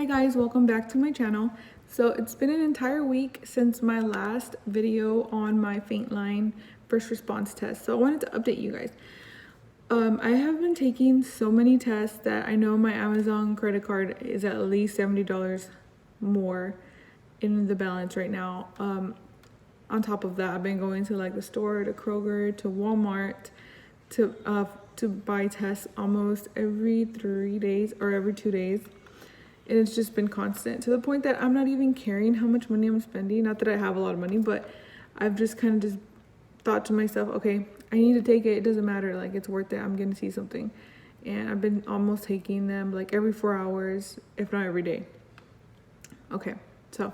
Hi guys, welcome back to my channel. So it's been an entire week since my last video on my faint line first response test. So I wanted to update you guys. I have been taking so many tests that I know my Amazon credit card is at least $70 more in the balance right now. On top of that, I've been going to like the store, to Kroger, to Walmart, to buy tests almost every 3 days or every 2 days. And it's just been constant to the point that I'm not even caring how much money I'm spending. Not that I have a lot of money, but I've just kind of just thought to myself, okay, I need to take it. It doesn't matter. Like, it's worth it. I'm going to see something. And I've been almost taking them like every 4 hours, if not every day. Okay, so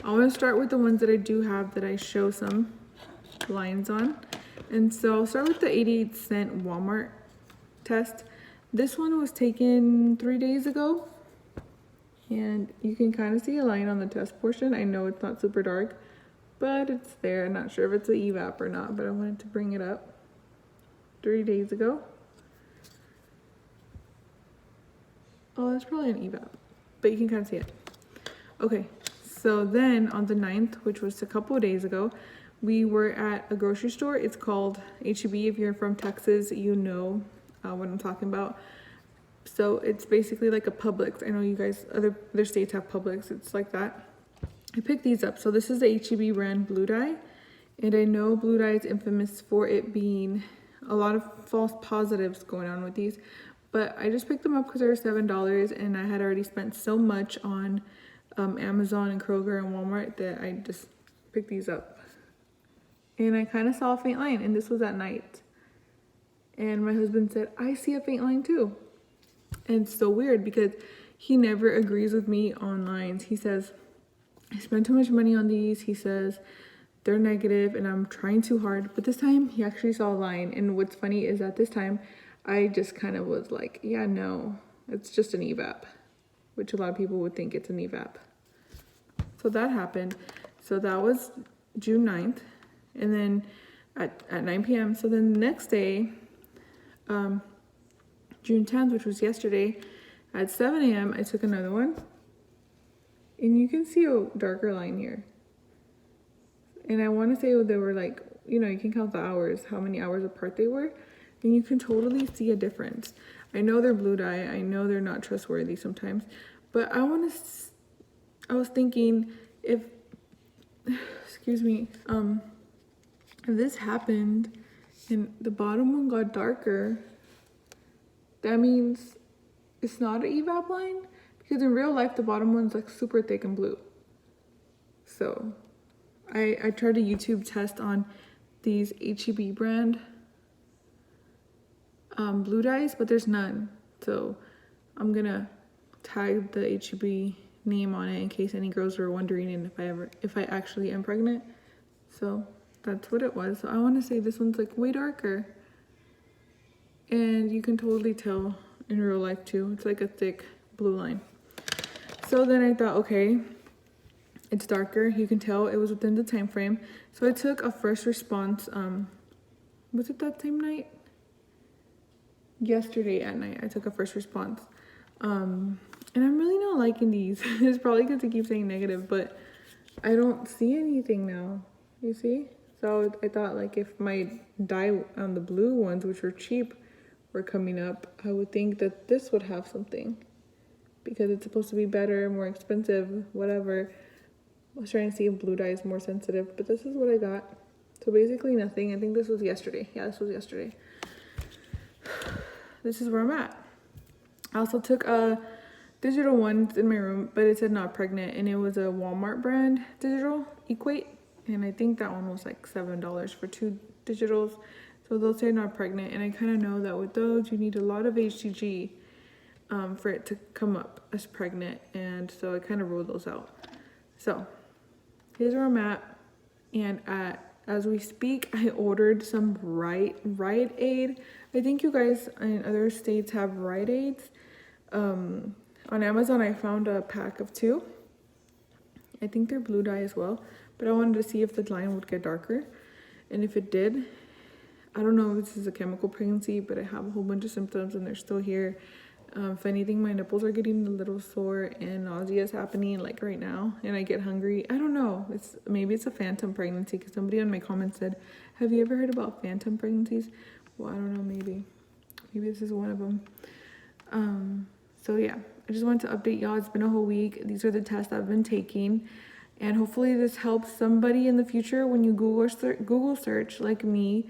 I want to start with the ones that I do have that I show some lines on. And so I'll start with the 88-cent Walmart test. This one was taken 3 days ago. And you can kind of see a line on the test portion. I know it's not super dark, but it's there. I'm not sure if it's an evap or not, but I wanted to bring it up. 3 days ago. Oh, that's probably an evap, but you can kind of see it. Okay, so then on the 9th, which was a couple of days ago, we were at a grocery store. It's called H-E-B. If you're from Texas, you know what I'm talking about. So it's basically like a Publix. I know you guys, other states have Publix. It's like that. I picked these up. So this is the H-E-B brand Blue Dye. And I know Blue Dye is infamous for it being a lot of false positives going on with these. But I just picked them up because they were $7 and I had already spent so much on Amazon and Kroger and Walmart that I just picked these up. And I kind of saw a faint line, and this was at night. And my husband said, I see a faint line too. And it's so weird because he never agrees with me on lines. He says, I spent too much money on these. He says, they're negative and I'm trying too hard. But this time he actually saw a line. And what's funny is that this time I just kind of was like, yeah, no, it's just an evap, which a lot of people would think it's an evap. So that happened. So that was June 9th. And then at 9 p.m. So then the next day, June 10th, which was yesterday, at 7 a.m., I took another one. And you can see a darker line here. And I want to say they were like, you know, you can count the hours, how many hours apart they were. And you can totally see a difference. I know they're Blue Dye. I know they're not trustworthy sometimes. But I was thinking if, excuse me, if this happened and the bottom one got darker, that means it's not an evap line, because in real life, the bottom one's like super thick and blue. So I tried a YouTube test on these H-E-B brand Blue Dyes, but there's none. So I'm gonna tag the H-E-B name on it in case any girls were wondering and if I actually am pregnant. So that's what it was. So I want to say this one's like way darker. And you can totally tell in real life too. It's like a thick blue line. So then I thought, okay, it's darker. You can tell it was within the time frame. So I took a first response. Was it that same night? Yesterday at night, I took a first response. And I'm really not liking these. It's probably because I keep saying negative, but I don't see anything now. You see? So I thought like if my dye on the blue ones, which were cheap, were coming up, I would think that this would have something because it's supposed to be better, more expensive, whatever. I was trying to see if Blue Dye is more sensitive, but this is what I got. So basically nothing. I think this was yesterday. Yeah, this was yesterday. This is where I'm at. I also took a digital one in my room, but it said not pregnant, and it was a Walmart brand digital Equate, and I think that one was like $7 for 2 digitals. So those say not pregnant, and I kind of know that with those you need a lot of HCG for it to come up as pregnant, and so I kind of ruled those out. So here's where I'm at, and as we speak, I ordered some Rite Aid. I think you guys in other states have Rite Aids. On Amazon, I found a pack of 2. I think they're Blue Dye as well, but I wanted to see if the line would get darker, and if it did. I don't know if this is a chemical pregnancy, but I have a whole bunch of symptoms and they're still here. If anything, my nipples are getting a little sore and nausea is happening like right now, and I get hungry. I don't know. Maybe it's a phantom pregnancy, because somebody on my comment said, "Have you ever heard about phantom pregnancies?" Well, I don't know. Maybe this is one of them. So yeah, I just wanted to update y'all. It's been a whole week. These are the tests I've been taking, and hopefully this helps somebody in the future when you Google search like me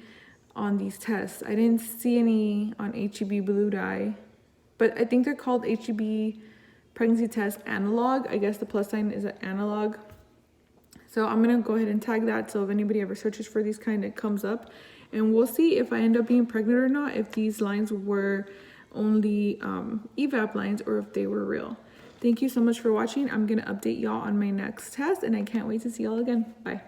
on these tests. I didn't see any on HEB Blue Dye, but I think they're called HEB pregnancy test analog. I guess the plus sign is an analog. So I'm gonna go ahead and tag that, so if anybody ever searches for these kind, it comes up, and we'll see if I end up being pregnant or not, if these lines were only evap lines or if they were real. Thank you so much for watching. I'm gonna update y'all on my next test, and I can't wait to see y'all again. Bye.